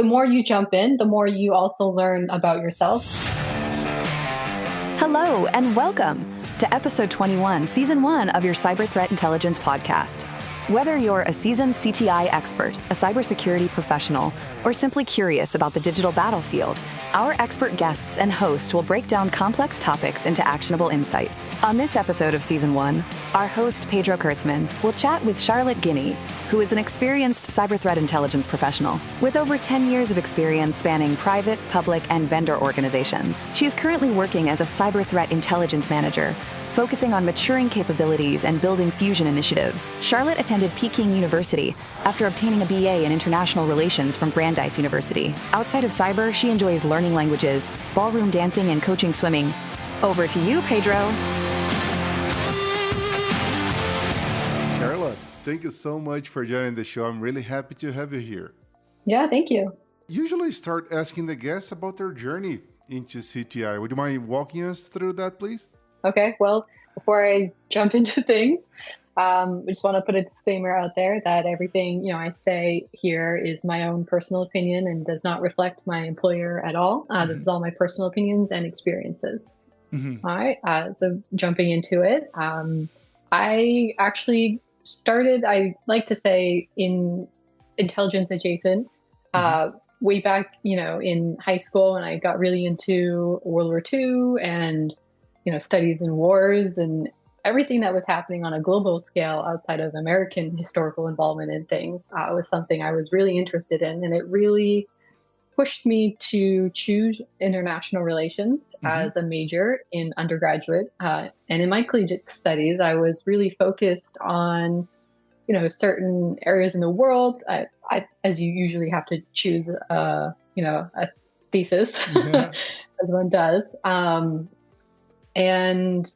the more you jump in, the more you also learn about yourself. Hello, and welcome to episode 21, season 1 of your Cyber Threat Intelligence podcast. Whether you're a seasoned CTI expert, a cybersecurity professional, or simply curious about the digital battlefield, our expert guests and host will break down complex topics into actionable insights. On this episode of season 1, our host, Pedro Kertzman, will chat with Charlotte Guiney, who is an experienced cyber threat intelligence professional with over 10 years of experience spanning private, public, and vendor organizations. She is currently working as a cyber threat intelligence manager, focusing on maturing capabilities and building fusion initiatives. Charlotte attended Peking University after obtaining a BA in International Relations from Brandeis University. Outside of cyber, she enjoys learning languages, ballroom dancing, and coaching swimming. Over to you, Pedro. Charlotte, thank you so much for joining the show. I'm really happy to have you here. Yeah, thank you. Usually start asking the guests about their journey into CTI. Would you mind walking us through that, please? Okay, well, before I jump into things, I just want to put a disclaimer out there that everything I say here is my own personal opinion and does not reflect my employer at all. This is all my personal opinions and experiences. Mm-hmm. All right, so jumping into it, I actually started, I like to say, in intelligence adjacent way back, in high school when I got really into World War II and studies in wars and everything that was happening on a global scale outside of American historical involvement in things was something I was really interested in. And it really pushed me to choose international relations as a major in undergraduate. And in my collegiate studies, I was really focused on, certain areas in the world. As you usually have to choose, a thesis, as one does. And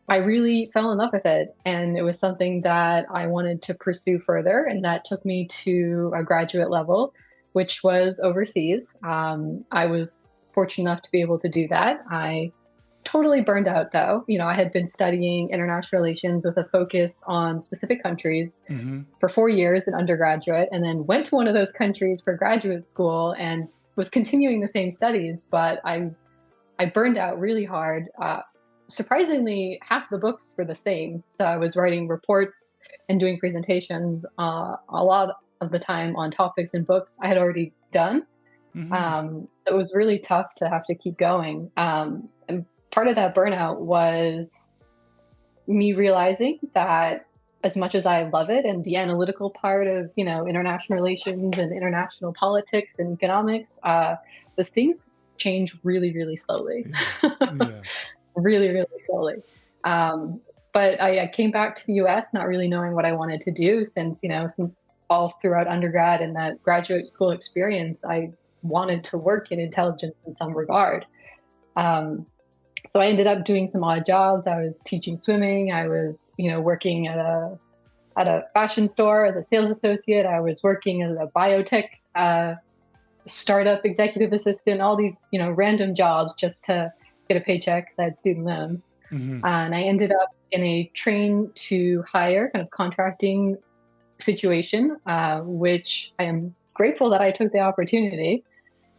I really fell in love with it. And it was something that I wanted to pursue further. And that took me to a graduate level, which was overseas. I was fortunate enough to be able to do that. I totally burned out, though. I had been studying international relations with a focus on specific countries for 4 years in undergraduate, and then went to one of those countries for graduate school and was continuing the same studies. But I burned out really hard. Surprisingly, half the books were the same. So I was writing reports and doing presentations a lot of the time on topics and books I had already done. So it was really tough to have to keep going. And part of that burnout was me realizing that as much as I love it and the analytical part of, international relations and international politics and economics, those things change really, really slowly. Yeah. Really, really slowly. But I came back to the US not really knowing what I wanted to do since all throughout undergrad and that graduate school experience, I wanted to work in intelligence in some regard. So I ended up doing some odd jobs. I was teaching swimming. I was, working at a fashion store as a sales associate. I was working as a biotech startup executive assistant, all these, random jobs just to get a paycheck because I had student loans. And I ended up in a train to hire kind of contracting situation, which I am grateful that I took the opportunity.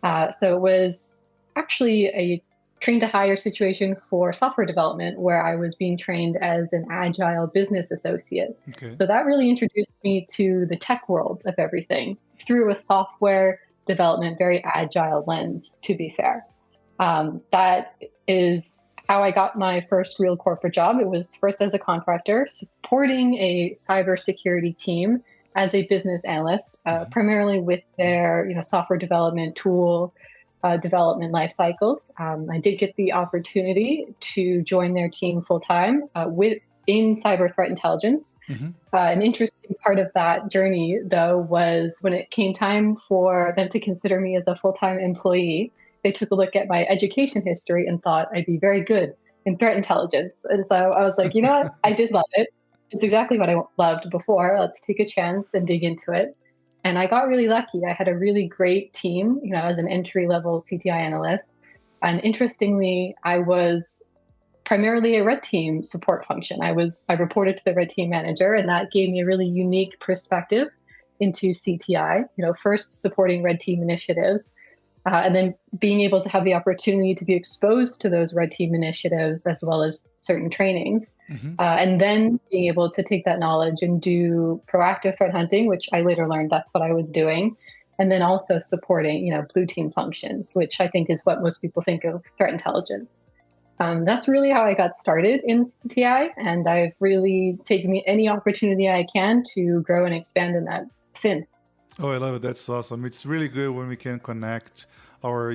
So it was actually a train to hire situation for software development where I was being trained as an agile business associate. Okay. So that really introduced me to the tech world of everything through a software development, very agile lens, to be fair. That is how I got my first real corporate job. It was first as a contractor supporting a cybersecurity team as a business analyst, primarily with their software development tool development life cycles. I did get the opportunity to join their team full time in cyber threat intelligence. An interesting part of that journey, though, was when it came time for them to consider me as a full-time employee, they took a look at my education history and thought I'd be very good in threat intelligence. And so I was like, you know what? I did love it. It's exactly what I loved before. Let's take a chance and dig into it. And I got really lucky. I had a really great team, as an entry-level CTI analyst. And interestingly, I was primarily a red team support function. I reported to the red team manager, and that gave me a really unique perspective into CTI, first supporting red team initiatives, and then being able to have the opportunity to be exposed to those red team initiatives as well as certain trainings. And then being able to take that knowledge and do proactive threat hunting, which I later learned that's what I was doing. And then also supporting, blue team functions, which I think is what most people think of threat intelligence. That's really how I got started in CTI. And I've really taken any opportunity I can to grow and expand in that since. Oh, I love it. That's awesome. It's really good when we can connect our,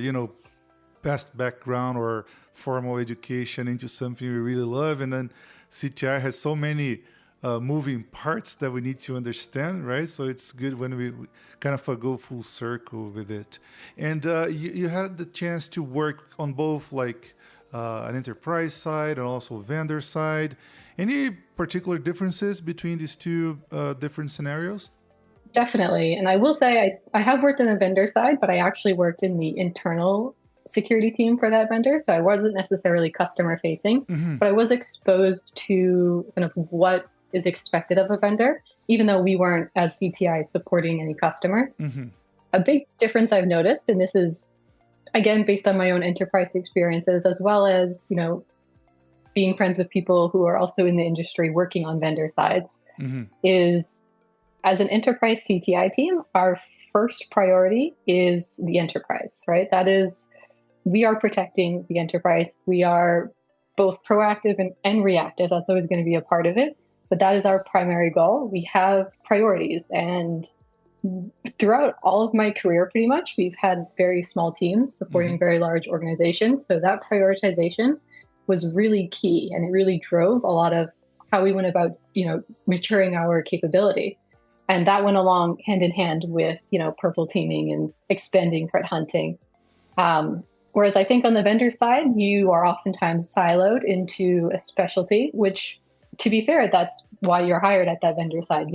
past background or formal education into something we really love. And then CTI has so many moving parts that we need to understand, right? So it's good when we kind of go full circle with it. And you had the chance to work on both like an enterprise side and also vendor side. Any particular differences between these two different scenarios? Definitely. And I will say I have worked on the vendor side, but I actually worked in the internal security team for that vendor. So I wasn't necessarily customer facing, but I was exposed to kind of what is expected of a vendor, even though we weren't as CTI supporting any customers. A big difference I've noticed, and this is, again, based on my own enterprise experiences, as well as, being friends with people who are also in the industry working on vendor sides, is as an enterprise CTI team, our first priority is the enterprise, right? That is, we are protecting the enterprise. We are both proactive and reactive. That's always going to be a part of it. But that is our primary goal. We have priorities. And throughout all of my career, pretty much, we've had very small teams supporting very large organizations. So that prioritization was really key. And it really drove a lot of how we went about, maturing our capability. And that went along hand in hand with, purple teaming and expanding threat hunting. Whereas I think on the vendor side, you are oftentimes siloed into a specialty, which, to be fair, that's why you're hired at that vendor side,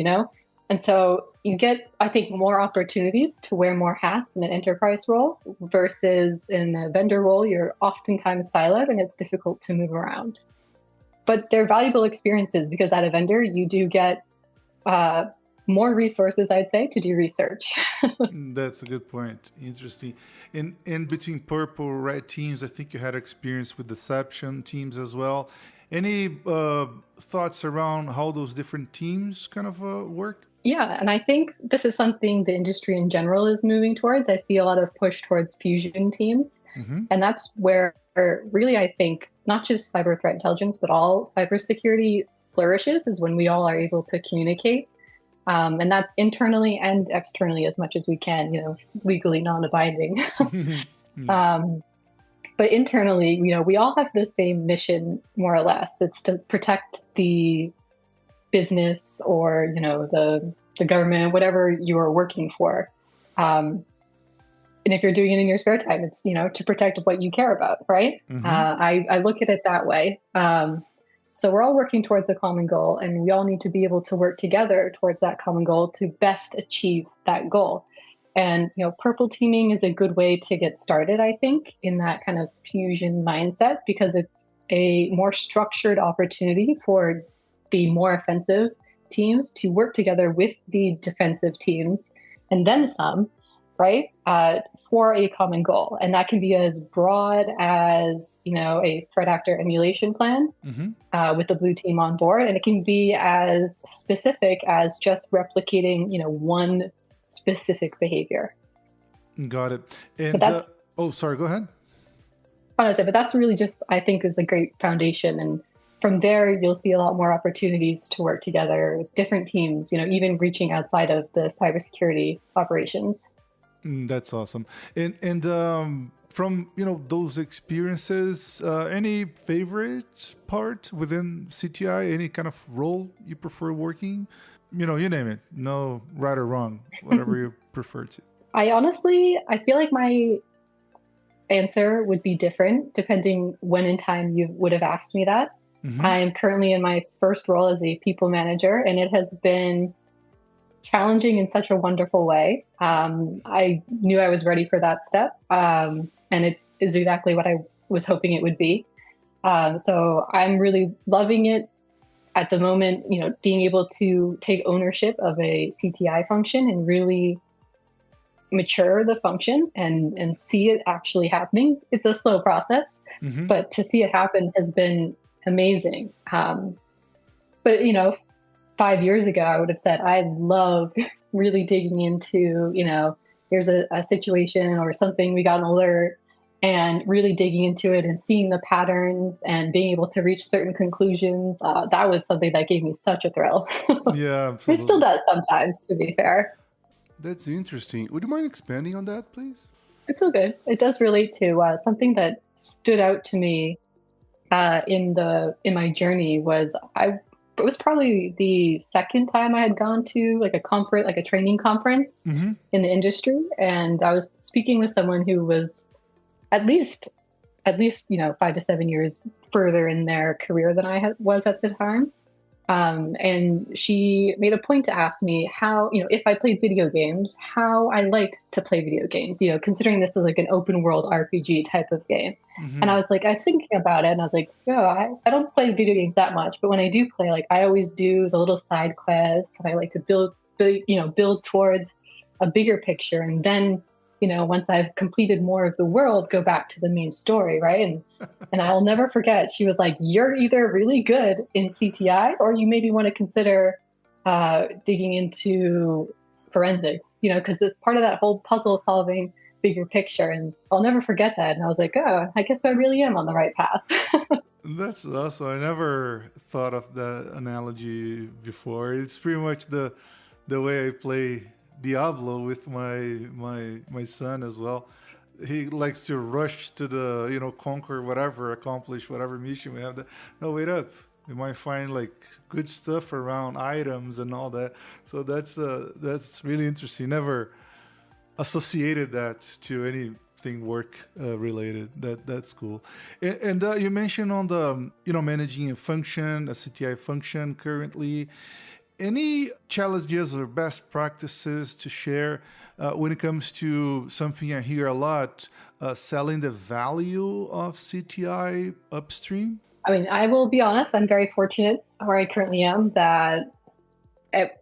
And so you get, I think, more opportunities to wear more hats in an enterprise role versus in a vendor role, you're oftentimes siloed and it's difficult to move around. But they're valuable experiences because at a vendor, you do get more resources, I'd say, to do research. That's a good point. Interesting. In between purple, red teams, I think you had experience with deception teams as well. Any thoughts around how those different teams kind of work? Yeah, and I think this is something the industry in general is moving towards. I see a lot of push towards fusion teams. And that's where really I think not just cyber threat intelligence, but all cybersecurity flourishes is when we all are able to communicate. And that's internally and externally as much as we can, legally non-abiding. But internally, we all have the same mission, more or less. It's to protect the business or, the government, whatever you are working for. And if you're doing it in your spare time, it's, to protect what you care about, right? I look at it that way. So we're all working towards a common goal, and we all need to be able to work together towards that common goal to best achieve that goal. And, purple teaming is a good way to get started, I think, in that kind of fusion mindset, because it's a more structured opportunity for the more offensive teams to work together with the defensive teams and then some, right, for a common goal. And that can be as broad as, a threat actor emulation plan with the blue team on board. And it can be as specific as just replicating, one specific behavior. Got it. And sorry, go ahead. Honestly, but that's really just, I think, is a great foundation. And from there, you'll see a lot more opportunities to work together with different teams, even reaching outside of the cybersecurity operations. That's awesome. And from, those experiences, any favorite part within CTI, any kind of role you prefer working? You name it. No right or wrong, whatever you prefer to. I feel like my answer would be different depending when in time you would have asked me that. I'm currently in my first role as a people manager, and it has been challenging in such a wonderful way. I knew I was ready for that step, and it is exactly what I was hoping it would be. So I'm really loving it at the moment, being able to take ownership of a CTI function and really mature the function and see it actually happening. It's a slow process, Mm-hmm. but to see it happen has been amazing. But 5 years ago, I would have said I love really digging into, here's a situation or something, we got an alert, and really digging into it and seeing the patterns and being able to reach certain conclusions. That was something that gave me such a thrill. Yeah, It still absolutely. does sometimes, to be fair. That's interesting. Would you mind expanding on that, please? It's so good. It does relate to something that stood out to me in my journey was it was probably the second time I had gone to like a conference, like a training conference Mm-hmm. in the industry, and I was speaking with someone who was at least 5 to 7 years further in their career than was at the time. And she made a point to ask me how, if I played video games, how I liked to play video games, considering this is like an open world RPG type of game. And Mm-hmm. I was thinking about it, and I was like, I don't play video games that much, but when I do play, like I always do the little side quests, and I like to build towards a bigger picture. And then, once I've completed more of the world, go back to the main story, right? And I'll never forget, she was like, you're either really good in CTI or you maybe want to consider digging into forensics, because it's part of that whole puzzle solving bigger picture. And I'll never forget that. And I was like, oh, I guess I really am on the right path. That's awesome. I never thought of that analogy before. It's pretty much the way I play Diablo with my son as well. He likes to rush to the conquer whatever, accomplish whatever mission we have. No, wait up. We might find like good stuff around items and all that. So that's really interesting. Never associated that to anything work related. That's cool. And you mentioned on the managing a function, a CTI function currently. Any challenges or best practices to share when it comes to something I hear a lot, selling the value of CTI upstream? I mean, I will be honest, I'm very fortunate where I currently am that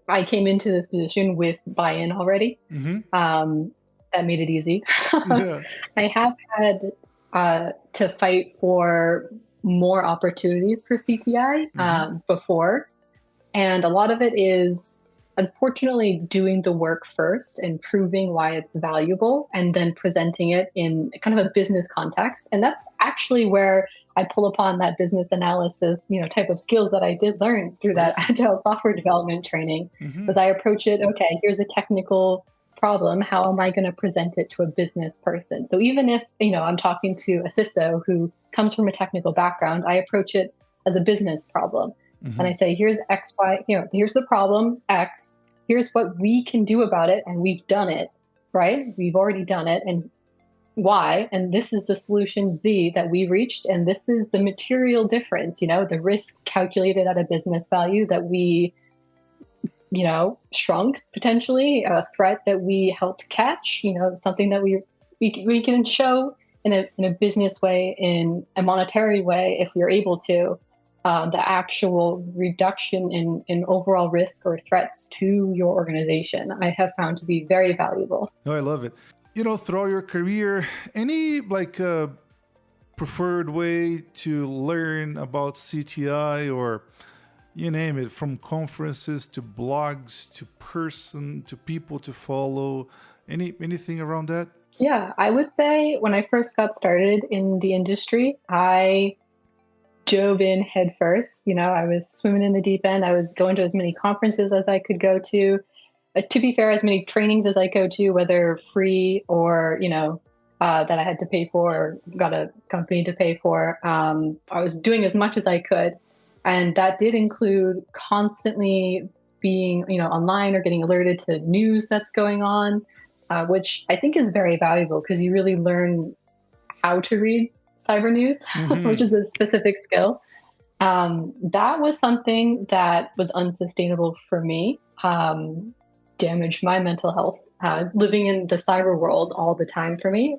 I came into this position with buy-in already. Mm-hmm. That made it easy. Yeah. I have had to fight for more opportunities for CTI before. And a lot of it is, unfortunately, doing the work first and proving why it's valuable and then presenting it in kind of a business context. And that's actually where I pull upon that business analysis, type of skills that I did learn through that agile software development training. Mm-hmm. As I approach it, okay, here's a technical problem. How am I going to present it to a business person? So even if, I'm talking to a CISO who comes from a technical background, I approach it as a business problem. Mm-hmm. And I say, here's X, Y, here's the problem, X, here's what we can do about it. And we've done it, right? We've already done it. And Y, and this is the solution Z that we reached. And this is the material difference, the risk calculated at a business value that we, shrunk potentially, a threat that we helped catch, something that we can show in a business way, in a monetary way, if we're able to. The actual reduction in overall risk or threats to your organization, I have found to be very valuable. No, I love it. Throughout your career, any preferred way to learn about CTI, or you name it, from conferences to blogs to people to follow, anything around that? Yeah, I would say when I first got started in the industry, I dove in head first. I was swimming in the deep end. I was going to as many conferences as I could go to. To be fair, as many trainings as I go to, whether free or, that I had to pay for or got a company to pay for. I was doing as much as I could. And that did include constantly being, online or getting alerted to news that's going on, which I think is very valuable because you really learn how to read cyber news, Mm-hmm. which is a specific skill. That was something that was unsustainable for me, damaged my mental health, living in the cyber world all the time for me.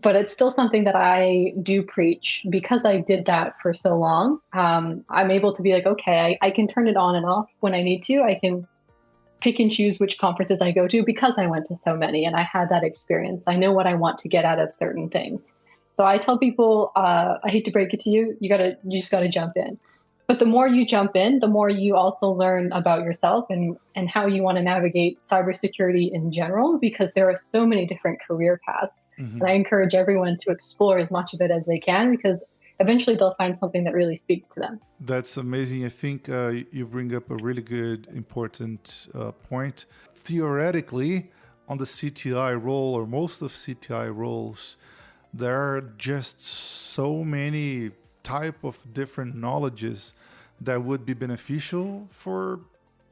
but it's still something that I do preach because I did that for so long. I'm able to be like, okay, I can turn it on and off when I need to. I can pick and choose which conferences I go to because I went to so many and I had that experience. I know what I want to get out of certain things. So I tell people, I hate to break it to you, you just gotta jump in. But the more you jump in, the more you also learn about yourself and how you want to navigate cybersecurity in general, because there are so many different career paths. Mm-hmm. And I encourage everyone to explore as much of it as they can, because eventually they'll find something that really speaks to them. That's amazing. I think you bring up a really good, important point. Theoretically, on the CTI role, or most of CTI roles, there are just so many type of different knowledges that would be beneficial for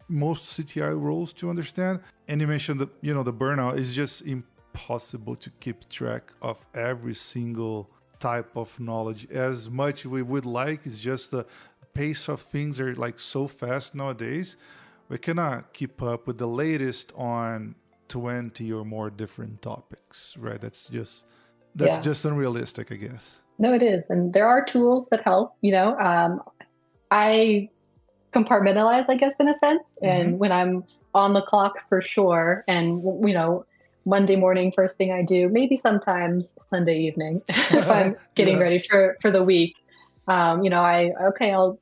most CTI roles to understand. And you mentioned that, the burnout is just impossible to keep track of every single type of knowledge as much we would like. It's just the pace of things are like so fast nowadays. We cannot keep up with the latest on 20 or more different topics, right? That's just unrealistic, I guess. No, it is. And there are tools that help, I compartmentalize, I guess, in a sense. And when I'm on the clock, for sure. And, Monday morning, first thing I do, maybe sometimes Sunday evening, if I'm getting ready for the week, I'll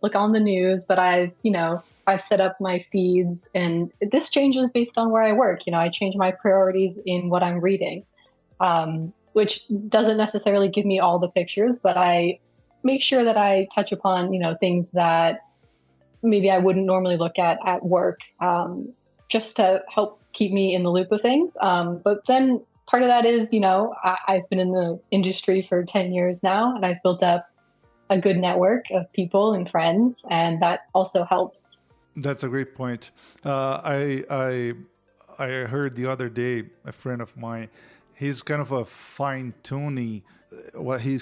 look on the news, but I've set up my feeds, and this changes based on where I work. I change my priorities in what I'm reading, which doesn't necessarily give me all the pictures, but I make sure that I touch upon, things that maybe I wouldn't normally look at work, just to help keep me in the loop of things. But then part of that is, I've been in the industry for 10 years now, and I've built up a good network of people and friends, and that also helps. That's a great point. I heard the other day, a friend of mine, he's kind of a fine-tuning what he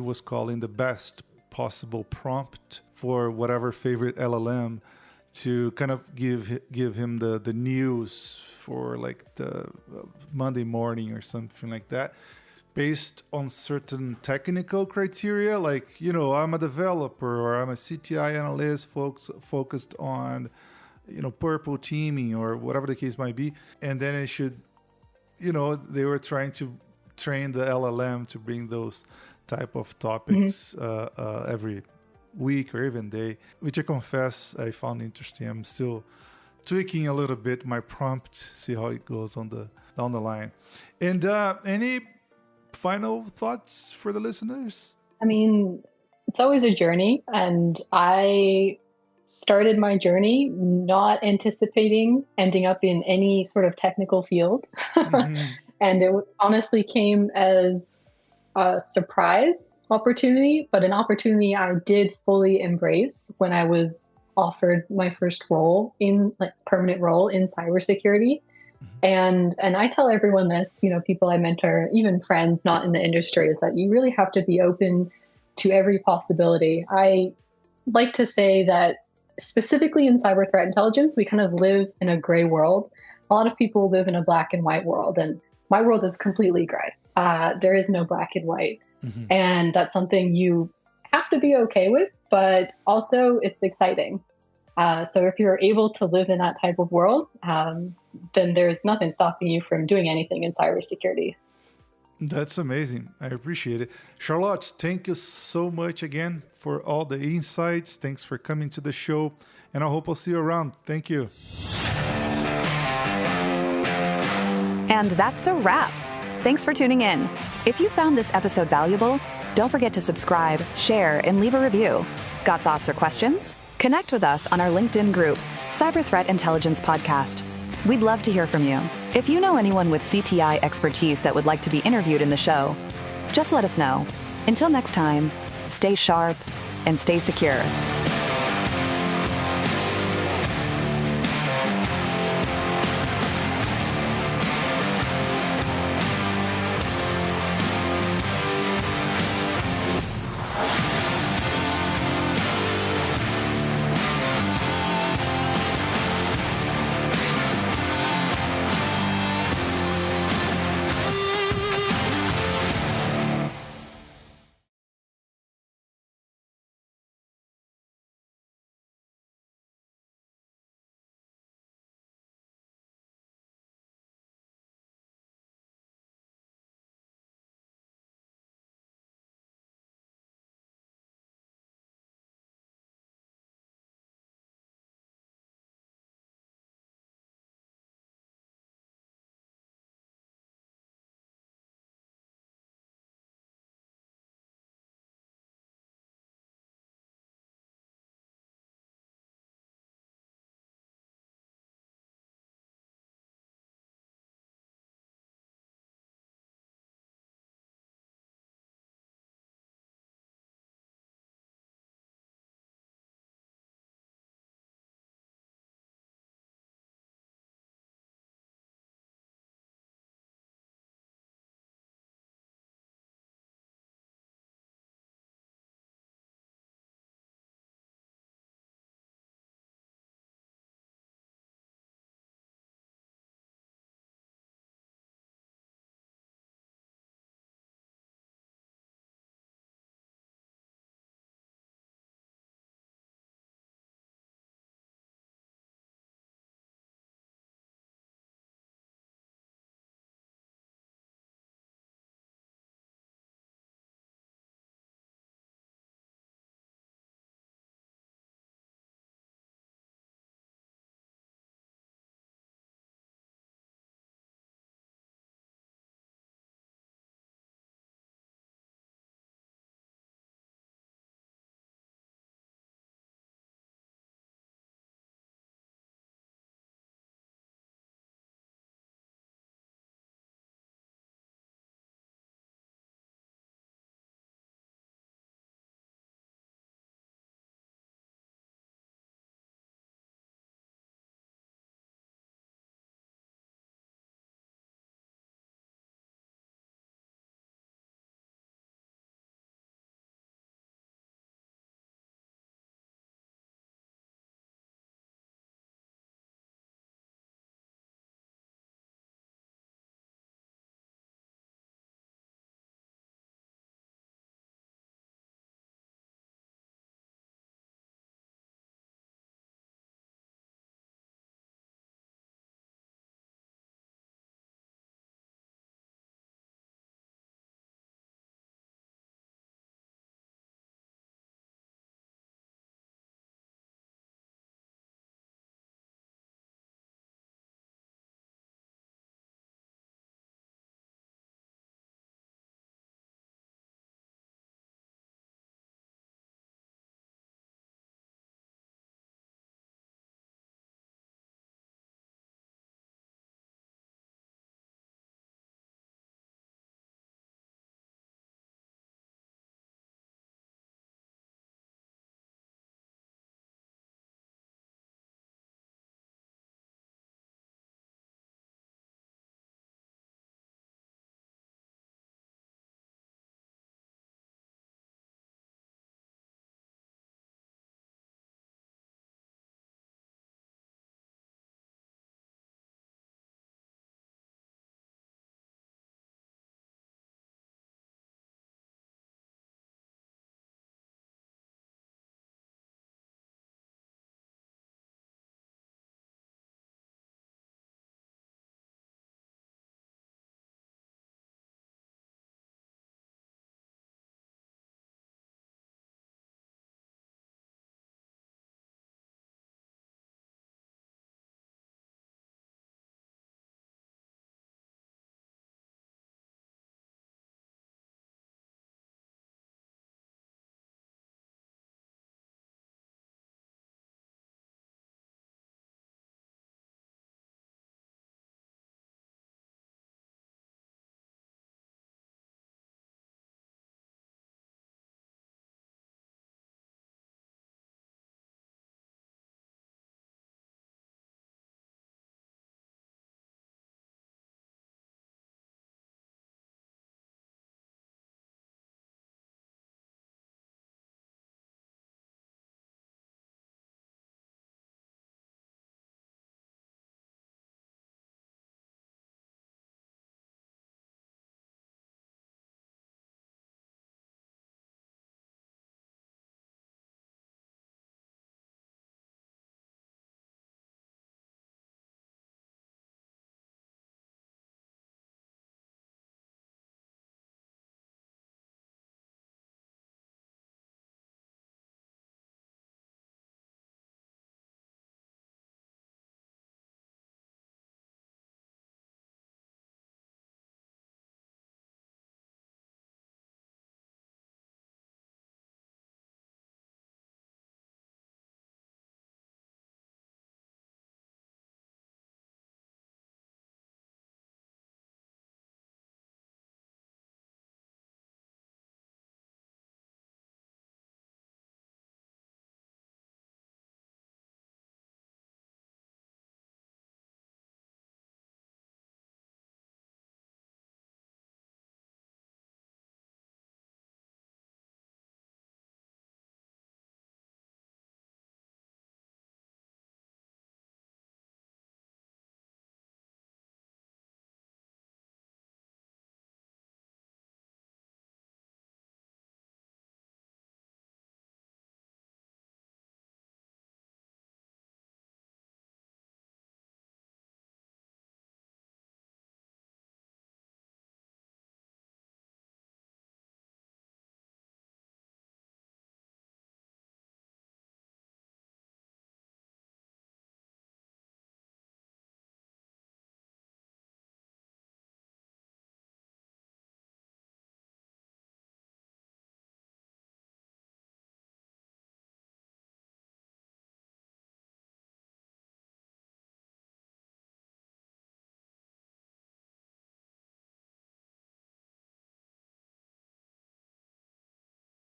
was calling the best possible prompt for whatever favorite LLM to kind of give him the news for like the Monday morning or something like that, based on certain technical criteria, like, I'm a developer or I'm a CTI analyst focused on, purple teaming or whatever the case might be. And then it should, they were trying to train the LLM to bring those type of topics every week or even day, which I confess I found interesting. I'm still tweaking a little bit my prompt, see how it goes down the line. And any final thoughts for the listeners? I mean, it's always a journey, and I started my journey not anticipating ending up in any sort of technical field. And it honestly came as a surprise opportunity, but an opportunity I did fully embrace when I was offered my first permanent role in cybersecurity. And I tell everyone this, people I mentor, even friends not in the industry, is that you really have to be open to every possibility. I like to say that specifically in cyber threat intelligence, we kind of live in a gray world. A lot of people live in a black and white world, and my world is completely gray. There is no black and white. And that's something you have to be okay with, but also it's exciting. So if you're able to live in that type of world, then there's nothing stopping you from doing anything in cybersecurity. That's amazing. I appreciate it. Charlotte, thank you so much again for all the insights. Thanks for coming to the show, and I hope I'll see you around. Thank you. And that's a wrap. Thanks for tuning in. If you found this episode valuable, don't forget to subscribe, share, and leave a review. Got thoughts or questions? Connect with us on our LinkedIn group, Cyber Threat Intelligence Podcast. We'd love to hear from you. If you know anyone with CTI expertise that would like to be interviewed in the show, just let us know. Until next time, stay sharp and stay secure.